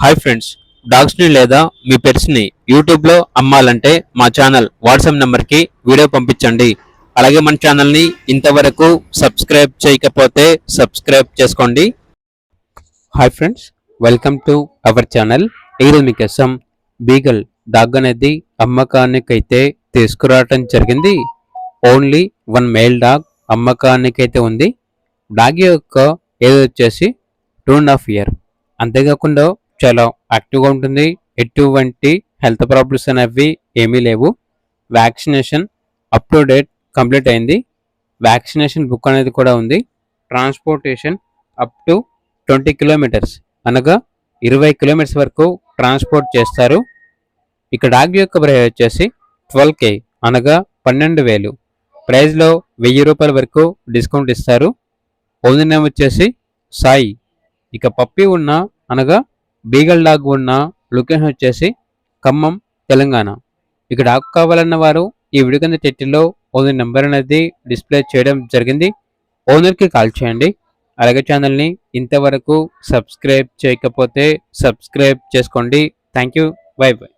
Hi friends, డాగ్స్ని లేదా మీ పెట్స్ని యూట్యూబ్లో అమ్మాలంటే మా ఛానల్ వాట్సాప్ నెంబర్కి వీడియో పంపించండి. అలాగే మన ఛానల్ని ఇంతవరకు సబ్స్క్రైబ్ చేయకపోతే సబ్స్క్రైబ్ చేసుకోండి. Hi friends, welcome to our channel. ఈరోజు మీకోసం బీగల్ డాగ్ అనేది అమ్మకానికైతే తీసుకురావటం జరిగింది. ఓన్లీ వన్ మేల్ డాగ్ అమ్మకానికైతే ఉంది. డాగ్ యొక్క ఏజ్ వచ్చేసి 2.5 years. అంతేకాకుండా చాలా యాక్టివ్గా ఉంటుంది. ఎటువంటి హెల్త్ ప్రాబ్లమ్స్ అనేవి ఏమీ లేవు. Vaccination up to date complete అయింది. వ్యాక్సినేషన్ బుక్ అనేది కూడా ఉంది. ట్రాన్స్పోర్టేషన్ అప్ టు 20 kilometers అనగా 20 kilometers వరకు ట్రాన్స్పోర్ట్ చేస్తారు. ఇక డాగ్ యొక్క ప్రైస్ వచ్చేసి 12K అనగా 12,000. ప్రైస్లో 1000 రూపాయల వరకు డిస్కౌంట్ ఇస్తారు. ఓనర్ నేమ్ వచ్చేసి సాయి. ఇక పప్పి ఉన్న అనగా బీగల్ డాగ్ ఉన్న లొకేషన్ వచ్చేసి ఖమ్మం, తెలంగాణ. ఇక డాగ్ కావాలన్న వారు ఈ వీడియో కింద టైటిల్లో ఓనర్ నెంబర్ అనేది డిస్ప్లే చేయడం జరిగింది. ఓనర్కి కాల్ చేయండి. అలాగే ఛానల్ని ఇంతవరకు సబ్స్క్రైబ్ చేయకపోతే సబ్స్క్రైబ్ చేసుకోండి. Thank you. By by.